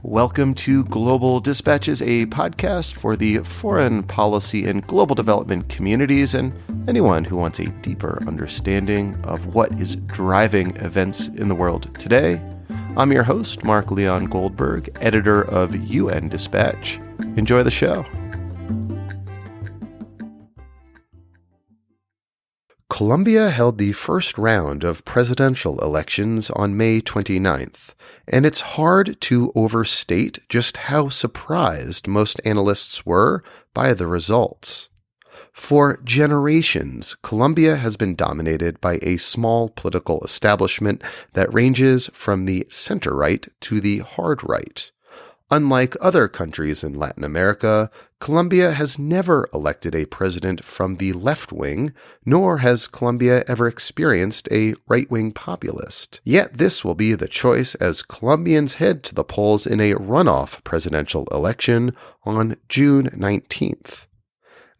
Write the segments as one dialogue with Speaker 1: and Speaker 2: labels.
Speaker 1: Welcome to Global Dispatches, a podcast for the foreign policy and global development communities and anyone who wants a deeper understanding of what is driving events in the world today. I'm your host, Mark Leon Goldberg, editor of UN Dispatch. Enjoy the show. Colombia held the first round of presidential elections on May 29th, and it's hard to overstate just how surprised most analysts were by the results. For generations, Colombia has been dominated by a small political establishment that ranges from the center-right to the hard-right. Unlike other countries in Latin America, Colombia has never elected a president from the left wing, nor has Colombia ever experienced a right-wing populist. Yet this will be the choice as Colombians head to the polls in a runoff presidential election on June 19th.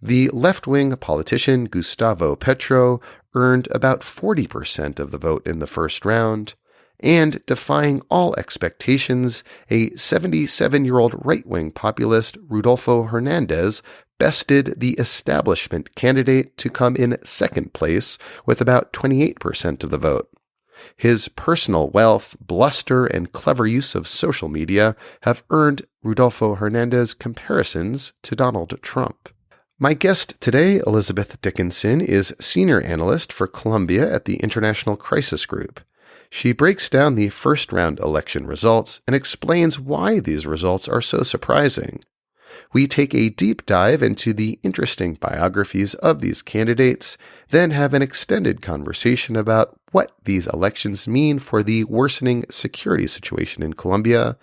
Speaker 1: The left-wing politician Gustavo Petro earned about 40% of the vote in the first round, and defying all expectations, a 77-year-old right-wing populist, Rodolfo Hernandez, bested the establishment candidate to come in second place with about 28% of the vote. His personal wealth, bluster, and clever use of social media have earned Rodolfo Hernandez comparisons to Donald Trump. My guest today, Elizabeth Dickinson, is Senior Analyst for Colombia at the International Crisis Group. She breaks down the first-round election results and explains why these results are so surprising. We take a deep dive into the interesting biographies of these candidates, then have an extended conversation about what these elections mean for the worsening security situation in Colombia,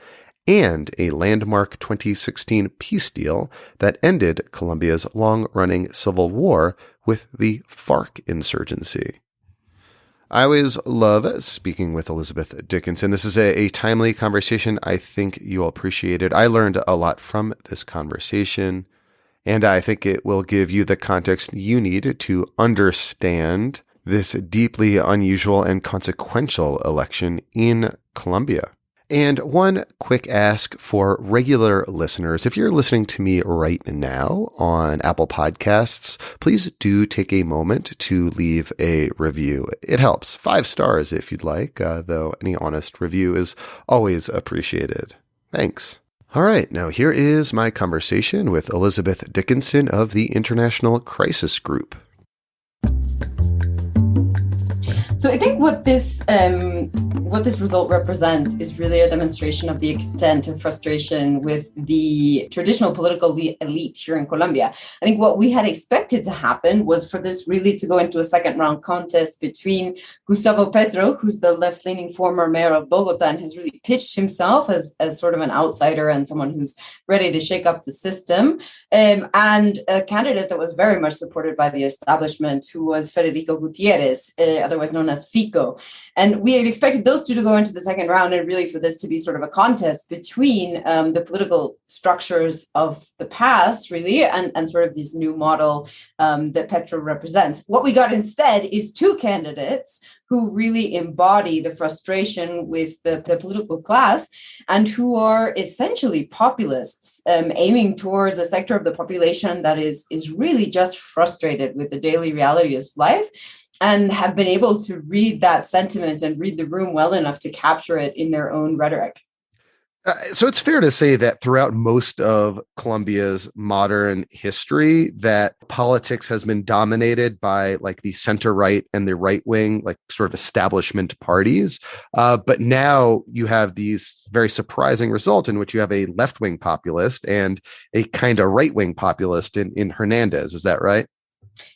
Speaker 1: and a landmark 2016 peace deal that ended Colombia's long-running civil war with the FARC insurgency. I always love speaking with Elizabeth Dickinson. This is a timely conversation. I think you'll appreciate it. I learned a lot from this conversation, and I think it will give you the context you need to understand this deeply unusual and consequential election in Colombia. And one quick ask for regular listeners. If you're listening to me right now on Apple Podcasts, please do take a moment to leave a review. It helps. 5 stars if you'd like, though any honest review is always appreciated. Thanks. All right, now here is my conversation with Elizabeth Dickinson of the International Crisis Group.
Speaker 2: So I think what this result represents is really a demonstration of the extent of frustration with the traditional political elite here in Colombia. I think what we had expected to happen was for this really to go into a second round contest between Gustavo Petro, who's the left-leaning former mayor of Bogota and has really pitched himself as sort of an outsider and someone who's ready to shake up the system, and a candidate that was very much supported by the establishment, who was Federico Gutierrez, otherwise known as Fico. And we had expected those two to go into the second round and really for this to be sort of a contest between the political structures of the past, really, and sort of this new model that Petro represents. What we got instead is two candidates who really embody the frustration with the political class and who are essentially populists, aiming towards a sector of the population that is really just frustrated with the daily reality of life, and have been able to read that sentiment and read the room well enough to capture it in their own rhetoric.
Speaker 1: So it's fair to say that throughout most of Colombia's modern history, that politics has been dominated by like the center right and the right wing, like sort of establishment parties. But now you have these very surprising result in which you have a left wing populist and a kind of right wing populist in Hernandez. Is that right?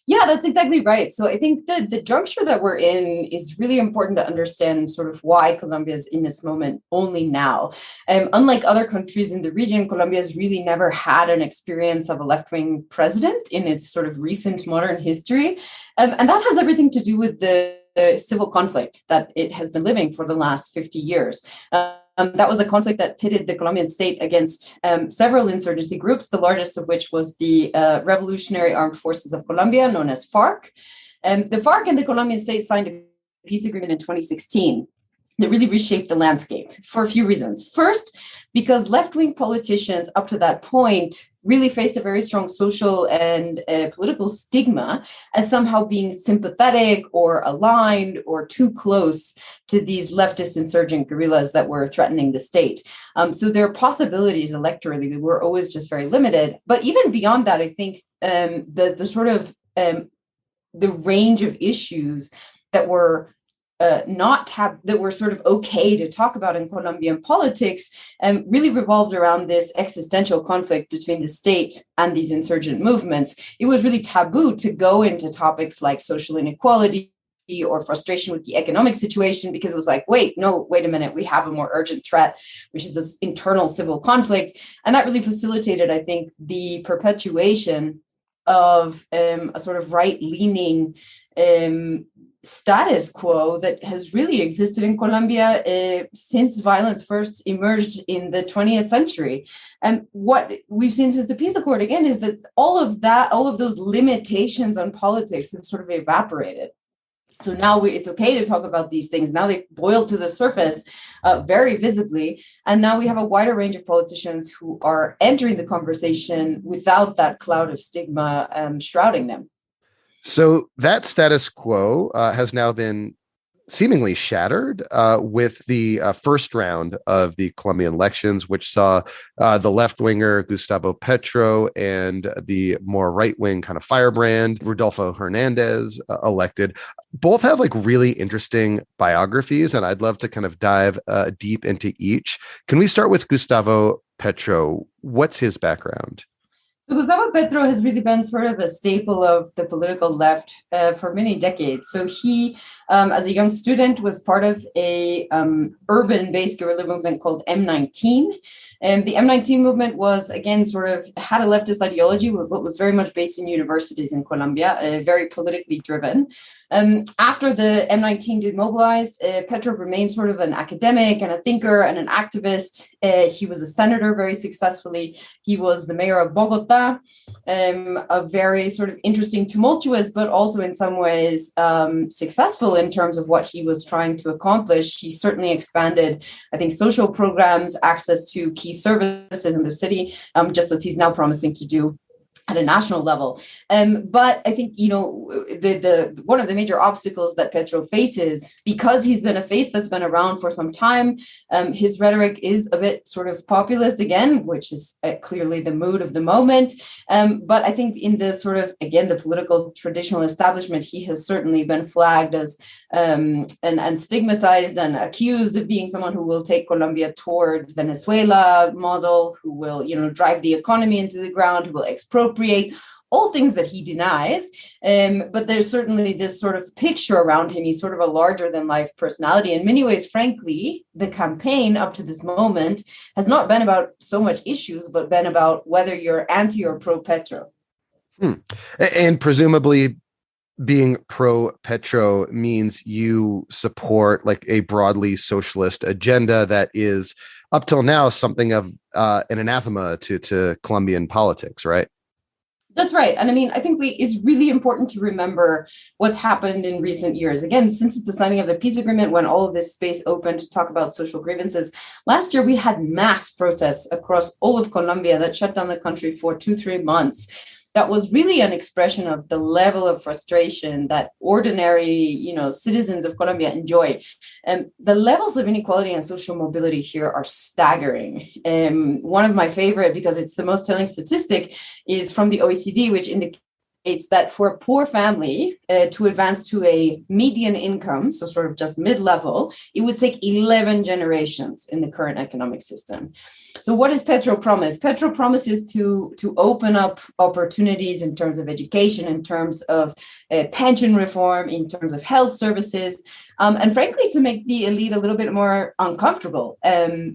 Speaker 2: Yeah, that's exactly right. So I think the juncture that we're in is really important to understand sort of why Colombia is in this moment only now. Unlike other countries in the region, Colombia has really never had an experience of a left-wing president in its sort of recent modern history. And that has everything to do with the civil conflict that it has been living for the last 50 years. That was a conflict that pitted the Colombian state against several insurgency groups, the largest of which was the Revolutionary Armed Forces of Colombia, known as FARC. The FARC and the Colombian state signed a peace agreement in 2016. that really reshaped the landscape for a few reasons. First, because left-wing politicians up to that point really faced a very strong social and political stigma as somehow being sympathetic or aligned or too close to these leftist insurgent guerrillas that were threatening the state. So their possibilities electorally were always just very limited. But even beyond that, I think the sort of the range of issues that were that were sort of okay to talk about in Colombian politics, really revolved around this existential conflict between the state and these insurgent movements. It was really taboo to go into topics like social inequality or frustration with the economic situation, because it was like, wait a minute, we have a more urgent threat, which is this internal civil conflict. And that really facilitated, I think, the perpetuation of a sort of right-leaning status quo that has really existed in Colombia since violence first emerged in the 20th century. And what we've seen since the peace accord, again, is that all of those limitations on politics have sort of evaporated. So now it's okay to talk about these things. Now they boil to the surface very visibly. And now we have a wider range of politicians who are entering the conversation without that cloud of stigma shrouding them.
Speaker 1: So that status quo has now been seemingly shattered with the first round of the Colombian elections, which saw the left-winger Gustavo Petro and the more right-wing kind of firebrand Rodolfo Hernandez elected. Both have like really interesting biographies, and I'd love to kind of dive deep into each. Can we start with Gustavo Petro? What's his background?
Speaker 2: So Gustavo Petro has really been sort of a staple of the political left for many decades. So he, as a young student, was part of a urban-based guerrilla movement called M19. And the M19 movement was, again, sort of had a leftist ideology, but was very much based in universities in Colombia, very politically driven. After the M19 demobilized, Petro remained sort of an academic and a thinker and an activist. He was a senator very successfully. He was the mayor of Bogota, a very sort of interesting, tumultuous, but also in some ways successful in terms of what he was trying to accomplish. He certainly expanded, I think, social programs, access to key services in the city, just as he's now promising to do at a national level. But I think, the one of the major obstacles that Petro faces, because he's been a face that's been around for some time, his rhetoric is a bit sort of populist again, which is clearly the mood of the moment. But I think in the sort of, again, the political traditional establishment, he has certainly been flagged as and stigmatized and accused of being someone who will take Colombia toward Venezuela model, who will, drive the economy into the ground, who will expropriate, all things that he denies. But there's certainly this sort of picture around him. He's sort of a larger than life personality. In many ways, frankly, the campaign up to this moment has not been about so much issues, but been about whether you're anti or pro Petro.
Speaker 1: And presumably being pro Petro means you support like a broadly socialist agenda that is up till now something of an anathema to Colombian politics, right?
Speaker 2: That's right. And I mean, I think it's really important to remember what's happened in recent years. Again, since the signing of the peace agreement, when all of this space opened to talk about social grievances, last year we had mass protests across all of Colombia that shut down the country for 2-3 months. That was really an expression of the level of frustration that ordinary, citizens of Colombia enjoy. And the levels of inequality and social mobility here are staggering. One of my favorite, because it's the most telling statistic, is from the OECD, which indicates that for a poor family to advance to a median income, so sort of just mid-level, it would take 11 generations in the current economic system. So what does Petro promise? Petro promises to open up opportunities in terms of education, in terms of pension reform, in terms of health services, and frankly, to make the elite a little bit more uncomfortable,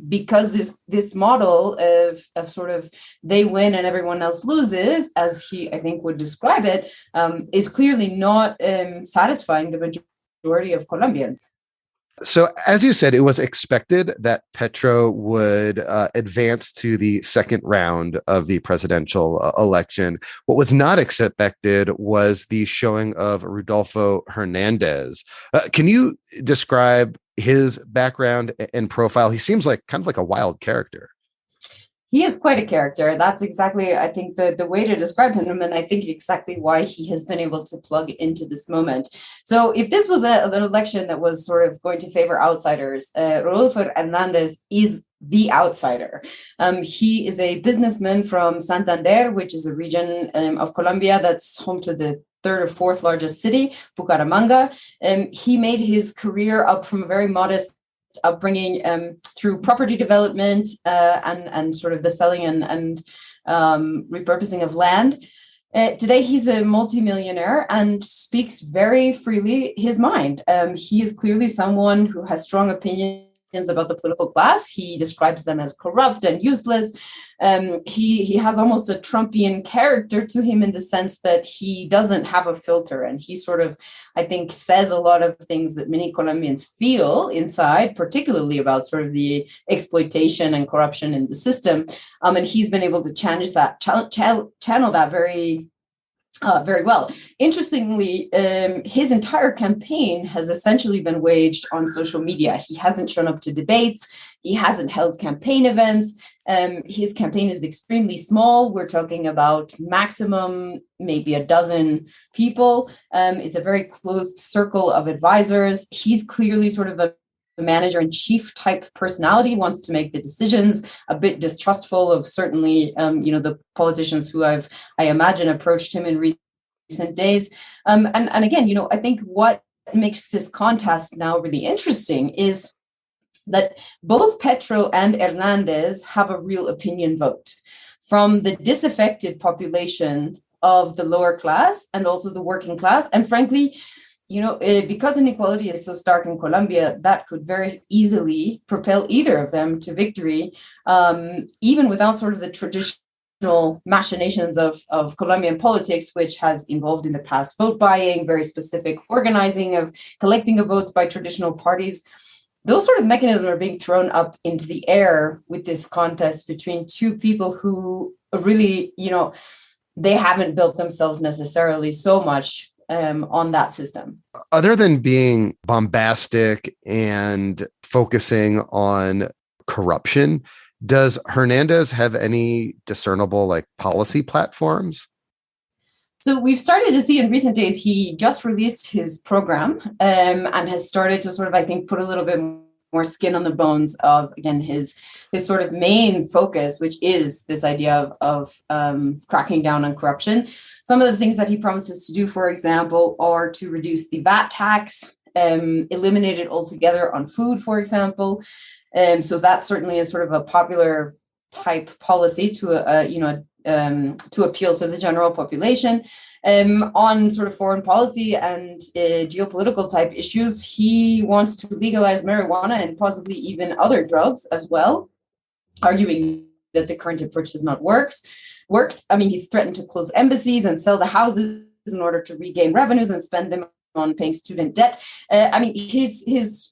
Speaker 2: because this model of sort of they win and everyone else loses, as he, I think, would describe it, is clearly not satisfying the majority of Colombians.
Speaker 1: So, as you said, it was expected that Petro would advance to the second round of the presidential election. What was not expected was the showing of Rodolfo Hernandez. Can you describe his background and profile? He seems like kind of like a wild character.
Speaker 2: He is quite a character. That's exactly, I think, the way to describe him. And I think exactly why he has been able to plug into this moment. So if this was an election that was sort of going to favor outsiders, Rodolfo Hernandez is the outsider. He is a businessman from Santander, which is a region of Colombia that's home to the third or fourth largest city, Bucaramanga. He made his career up from a very modest upbringing through property development and sort of the selling and repurposing of land. Today, he's a multimillionaire and speaks very freely his mind. He is clearly someone who has strong opinions about the political class. He describes them as corrupt and useless. He has almost a Trumpian character to him in the sense that he doesn't have a filter, and he sort of, I think, says a lot of things that many Colombians feel inside, particularly about sort of the exploitation and corruption in the system. And he's been able to channel that very well. Interestingly, his entire campaign has essentially been waged on social media. He hasn't shown up to debates. He hasn't held campaign events. His campaign is extremely small. We're talking about maximum, maybe a dozen people. It's a very closed circle of advisors. He's clearly sort of a manager-in-chief type personality, wants to make the decisions, a bit distrustful of certainly, the politicians who I imagine approached him in recent days. And again, I think what makes this contest now really interesting is that both Petro and Hernandez have a real opinion vote from the disaffected population of the lower class and also the working class. And frankly, because inequality is so stark in Colombia, that could very easily propel either of them to victory, even without sort of the traditional machinations of Colombian politics, which has involved in the past vote buying, very specific organizing of collecting of votes by traditional parties. Those sort of mechanisms are being thrown up into the air with this contest between two people who really, they haven't built themselves necessarily so much on that system.
Speaker 1: Other than being bombastic and focusing on corruption, does Hernandez have any discernible policy platforms?
Speaker 2: So we've started to see in recent days, he just released his program and has started to sort of, I think, put a little bit more skin on the bones of, again, his sort of main focus, which is this idea of cracking down on corruption. Some of the things that he promises to do, for example, are to reduce the VAT tax, eliminate it altogether on food, for example. So that certainly is sort of a popular type policy to appeal to the general population. On sort of foreign policy and geopolitical type issues, he wants to legalize marijuana and possibly even other drugs as well, arguing that the current approach has not worked. I mean, he's threatened to close embassies and sell the houses in order to regain revenues and spend them on paying student debt. I mean, his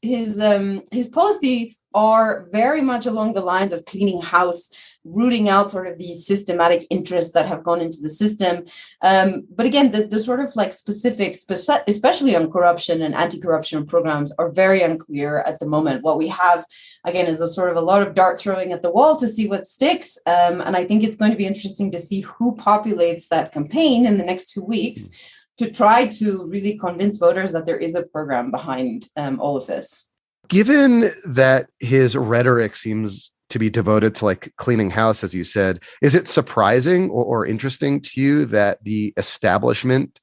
Speaker 2: policies are very much along the lines of cleaning house, rooting out sort of these systematic interests that have gone into the system. But again, the sort of specifics, especially on corruption and anti-corruption programs, are very unclear at the moment. What we have, again, is a sort of a lot of dart throwing at the wall to see what sticks. And I think it's going to be interesting to see who populates that campaign in the next 2 weeks to try to really convince voters that there is a program behind all of this.
Speaker 1: Given that his rhetoric seems to be devoted to cleaning house, as you said, is it surprising or interesting to you that the establishment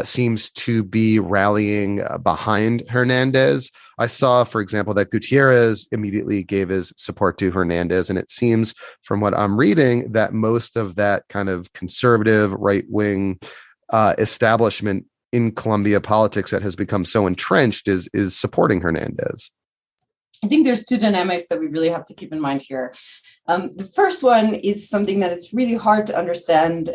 Speaker 1: seems to be rallying behind Hernandez? I saw, for example, that Gutierrez immediately gave his support to Hernandez, and it seems from what I'm reading that most of that kind of conservative right-wing establishment in Colombia politics that has become so entrenched is supporting Hernandez.
Speaker 2: I think there's two dynamics that we really have to keep in mind here. The first one is something that it's really hard to understand,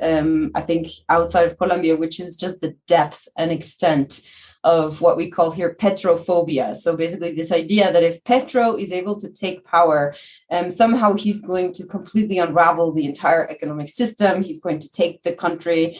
Speaker 2: I think, outside of Colombia, which is just the depth and extent of what we call here petrophobia. So basically this idea that if Petro is able to take power, somehow he's going to completely unravel the entire economic system. He's going to take the country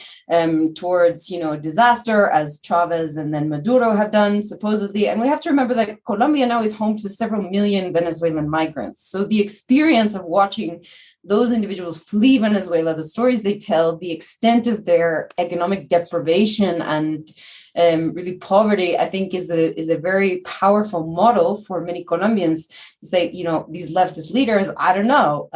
Speaker 2: towards, disaster, as Chavez and then Maduro have done, supposedly. And we have to remember that Colombia now is home to several million Venezuelan migrants. So the experience of watching those individuals flee Venezuela, the stories they tell, the extent of their economic deprivation and really poverty, I think is a very powerful model for many Colombians to say, these leftist leaders, I don't know.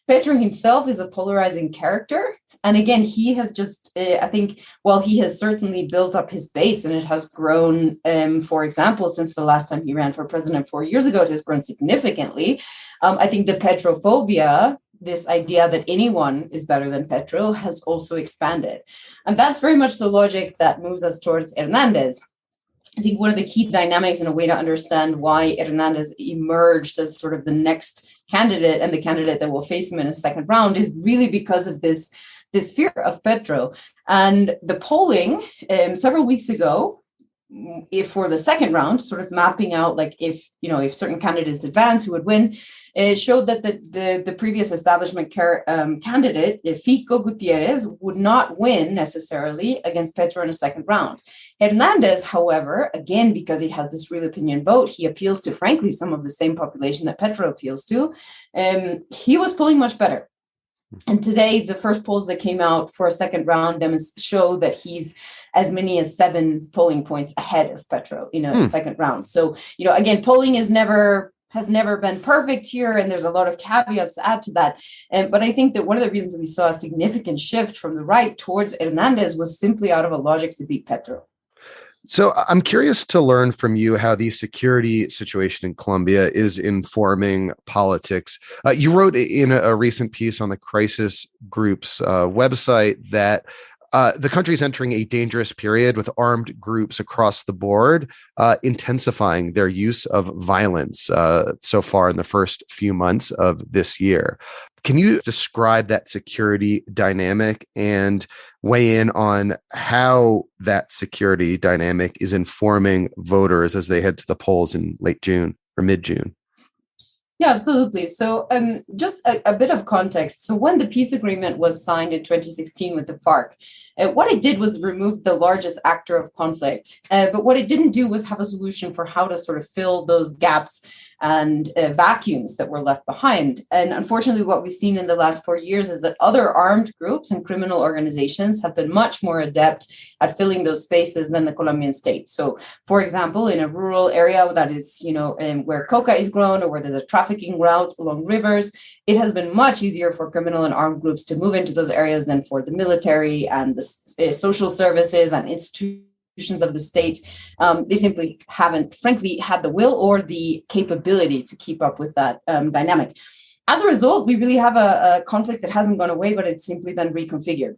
Speaker 2: Petro himself is a polarizing character. And again, he has just, I think, while he has certainly built up his base and it has grown, for example, since the last time he ran for president 4 years ago, it has grown significantly. I think the Petrophobia, this idea that anyone is better than Petro, has also expanded. And that's very much the logic that moves us towards Hernandez. I think one of the key dynamics and a way to understand why Hernandez emerged as sort of the next candidate and the candidate that will face him in a second round is really because of this fear of Petro. And the polling several weeks ago, if for the second round, sort of mapping out like if certain candidates advance, who would win, it showed that the previous establishment candidate, Fico Gutierrez, would not win necessarily against Petro in a second round. Hernandez, however, again, because he has this real opinion vote, he appeals to, frankly, some of the same population that Petro appeals to. He was polling much better. And today, the first polls that came out for a second round show that he's as many as 7 polling points ahead of Petro in a second round. So, again, polling has never been perfect here, and there's a lot of caveats to add to that. But I think that one of the reasons we saw a significant shift from the right towards Hernandez was simply out of a logic to beat Petro.
Speaker 1: So I'm curious to learn from you how the security situation in Colombia is informing politics. You wrote in a recent piece on the Crisis Group's website that the country is entering a dangerous period with armed groups across the board intensifying their use of violence so far in the first few months of this year. Can you describe that security dynamic and weigh in on how that security dynamic is informing voters as they head to the polls in late June or mid-June?
Speaker 2: Yeah, absolutely. So just a bit of context. So when the peace agreement was signed in 2016 with the FARC, what it did was remove the largest actor of conflict. But what it didn't do was have a solution for how to sort of fill those gaps and vacuums that were left behind. And unfortunately, what we've seen in the last 4 years is that other armed groups and criminal organizations have been much more adept at filling those spaces than the Colombian state. So, for example, in a rural area that is, where coca is grown or where there's a trafficking route along rivers, it has been much easier for criminal and armed groups to move into those areas than for the military and the social services and institutions of the state. They simply haven't, frankly, had the will or the capability to keep up with that dynamic. As a result, we really have a conflict that hasn't gone away, but it's simply been reconfigured.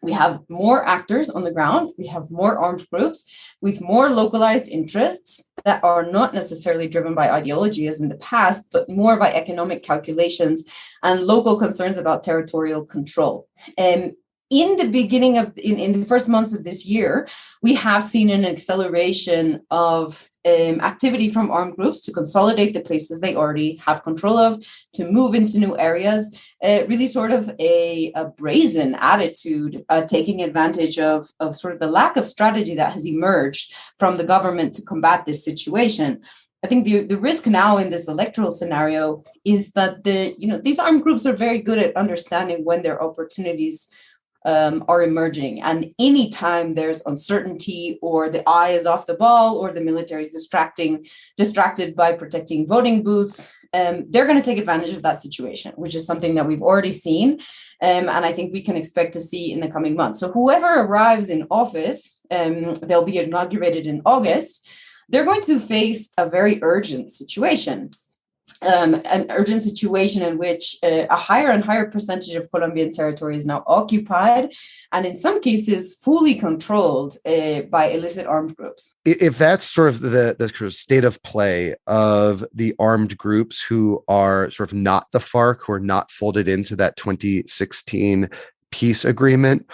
Speaker 2: We have more actors on the ground. We have more armed groups with more localized interests that are not necessarily driven by ideology as in the past, but more by economic calculations and local concerns about territorial control. In the beginning of, in the first months of this year, we have seen an acceleration of activity from armed groups to consolidate the places they already have control of, to move into new areas, really sort of a brazen attitude, taking advantage of sort of the lack of strategy that has emerged from the government to combat this situation. I think the risk now in this electoral scenario is that these armed groups are very good at understanding when their opportunities are emerging. And anytime there's uncertainty or the eye is off the ball or the military is distracted by protecting voting booths, they're going to take advantage of that situation, which is something that we've already seen. And I think we can expect to see in the coming months. So whoever arrives in office, they'll be inaugurated in August, they're going to face a very urgent situation. An urgent situation in which a higher and higher percentage of Colombian territory is now occupied and in some cases fully controlled by illicit armed groups.
Speaker 1: If that's sort of the sort of state of play of the armed groups who are sort of not the FARC, who are not folded into that 2016 peace agreement,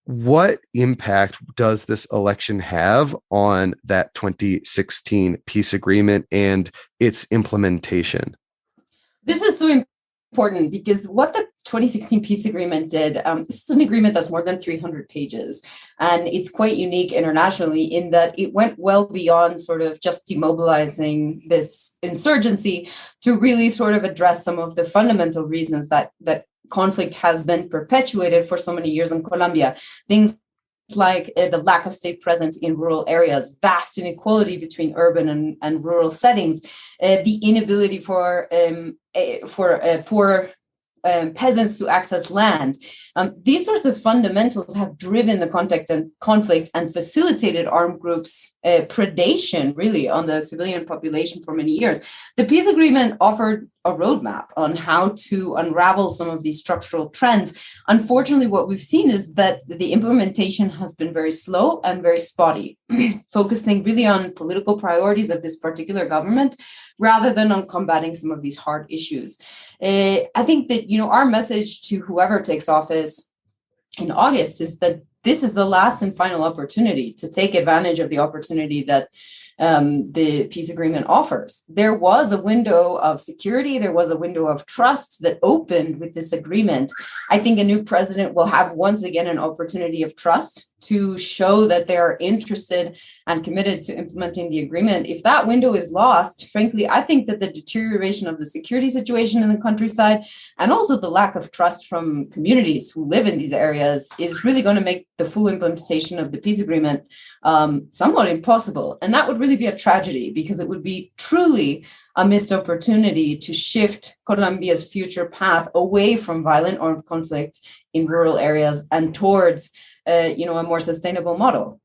Speaker 1: What impact does this election have on that 2016 peace agreement and its implementation?
Speaker 2: This is so important because what the 2016 peace agreement did, this is an agreement that's more than 300 pages, and it's quite unique internationally in that it went well beyond sort of just demobilizing this insurgency to really sort of address some of the fundamental reasons that conflict has been perpetuated for so many years in Colombia. Things like the lack of state presence in rural areas, vast inequality between urban and rural settings, the inability for poor peasants to access land. These sorts of fundamentals have driven the conflict and facilitated armed groups' predation, really, on the civilian population for many years. The peace agreement offered a roadmap on how to unravel some of these structural trends. Unfortunately, what we've seen is that the implementation has been very slow and very spotty, focusing really on political priorities of this particular government rather than on combating some of these hard issues. I think that, our message to whoever takes office in August is that this is the last and final opportunity to take advantage of the opportunity that the peace agreement offers. There was a window of security. There was a window of trust that opened with this agreement. I think a new president will have once again an opportunity of trust to show that they are interested and committed to implementing the agreement. If that window is lost, frankly, I think that the deterioration of the security situation in the countryside and also the lack of trust from communities who live in these areas is really going to make the full implementation of the peace agreement somewhat impossible. And that would really be a tragedy because it would be truly a missed opportunity to shift Colombia's future path away from violent armed conflict in rural areas and towards a more sustainable model.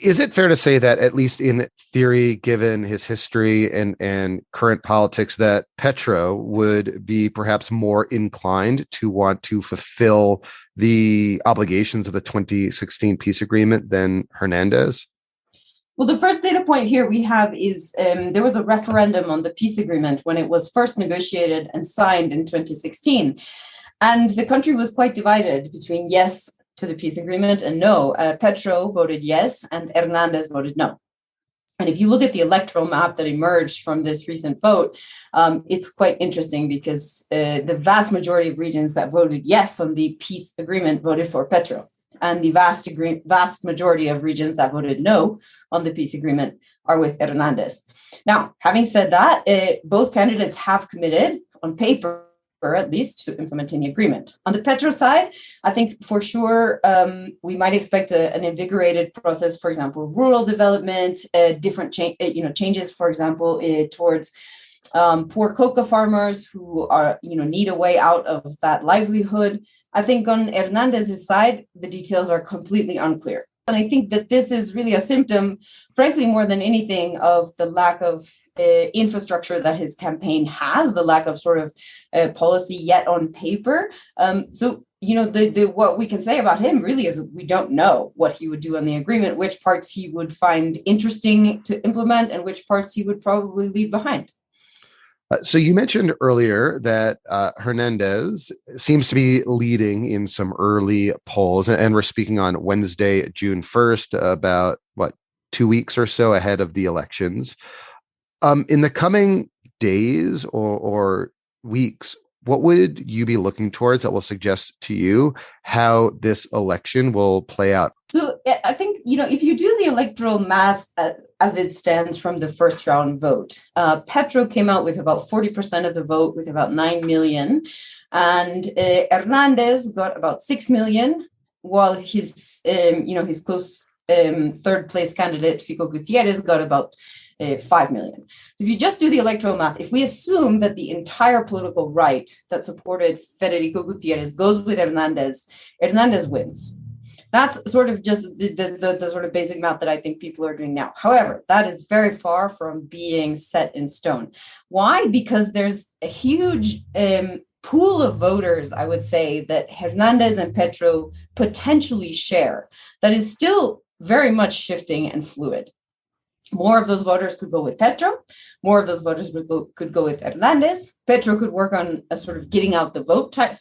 Speaker 1: Is it fair to say that, at least in theory, given his history and current politics, that Petro would be perhaps more inclined to want to fulfill the obligations of the 2016 peace agreement than Hernandez?
Speaker 2: Well, the first data point here we have is there was a referendum on the peace agreement when it was first negotiated and signed in 2016. And the country was quite divided between yes to the peace agreement and no. Petro voted yes and Hernandez voted no. And if you look at the electoral map that emerged from this recent vote, it's quite interesting because the vast majority of regions that voted yes on the peace agreement voted for Petro. And the vast majority of regions that voted no on the peace agreement are with Hernandez. Now, having said that, both candidates have committed on paper, at least, to implementing the agreement. On the Petro side, I think for sure we might expect an invigorated process, for example, rural development, different changes, for example, towards poor coca farmers who are need a way out of that livelihood. I think on Hernandez's side, the details are completely unclear. And I think that this is really a symptom, frankly, more than anything, of the lack of infrastructure that his campaign has, the lack of sort of policy yet on paper. So what we can say about him really is we don't know what he would do on the agreement, which parts he would find interesting to implement and which parts he would probably leave behind.
Speaker 1: So you mentioned earlier that Hernandez seems to be leading in some early polls, and we're speaking on Wednesday, June 1st, about 2 weeks or so ahead of the elections. In the coming days or weeks, what would you be looking towards that will suggest to you how this election will play out?
Speaker 2: So I think, if you do the electoral math as it stands from the first round vote, Petro came out with about 40% of the vote with about 9 million. And Hernandez got about 6 million, while his close third place candidate, Fico Gutierrez, got about 5 million. If you just do the electoral math, if we assume that the entire political right that supported Federico Gutierrez goes with Hernandez, Hernandez wins. That's sort of just the sort of basic math that I think people are doing now. However, that is very far from being set in stone. Why? Because there's a huge pool of voters, I would say, that Hernandez and Petro potentially share that is still very much shifting and fluid. More of those voters could go with Petro. More of those voters could go with Hernandez. Petro could work on a sort of getting out the vote type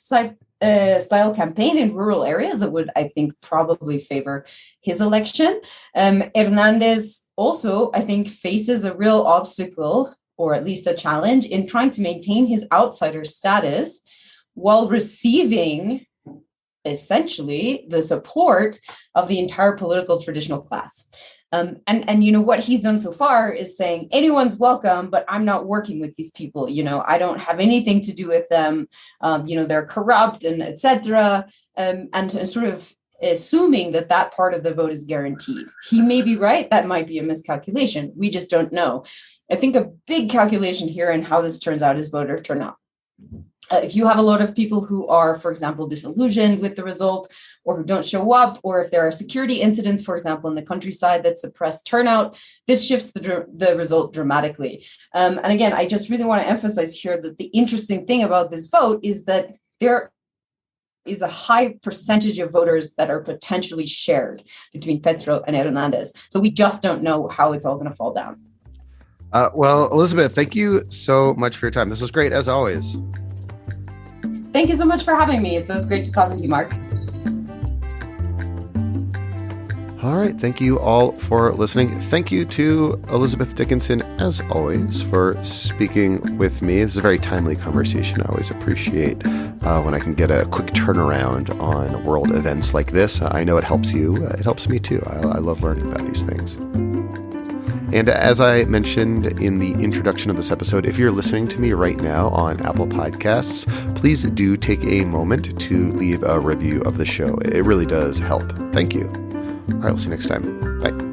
Speaker 2: style campaign in rural areas that would, I think, probably favor his election. Hernandez also, I think, faces a real obstacle, or at least a challenge, in trying to maintain his outsider status while receiving essentially the support of the entire political traditional class. And you know, what he's done so far is saying anyone's welcome, but I'm not working with these people. You know, I don't have anything to do with them. You know, they're corrupt and etc. And sort of assuming that that part of the vote is guaranteed. He may be right. That might be a miscalculation. We just don't know. I think a big calculation here in how this turns out is voter turnout. If you have a lot of people who are, for example, disillusioned with the result, or who don't show up, or if there are security incidents, for example, in the countryside that suppress turnout, this shifts the result dramatically. And again, I just really want to emphasize here that the interesting thing about this vote is that there is a high percentage of voters that are potentially shared between Petro and Hernandez. So we just don't know how it's all going to fall down.
Speaker 1: Well, Elizabeth, thank you so much for your time. This was great, as always.
Speaker 2: Thank you so much for having me. It's great to talk with you, Mark.
Speaker 1: All right. Thank you all for listening. Thank you to Elizabeth Dickinson, as always, for speaking with me. This is a very timely conversation. I always appreciate when I can get a quick turnaround on world events like this. I know it helps you. It helps me too. I love learning about these things. And as I mentioned in the introduction of this episode, if you're listening to me right now on Apple Podcasts, please do take a moment to leave a review of the show. It really does help. Thank you. All right, we'll see you next time. Bye.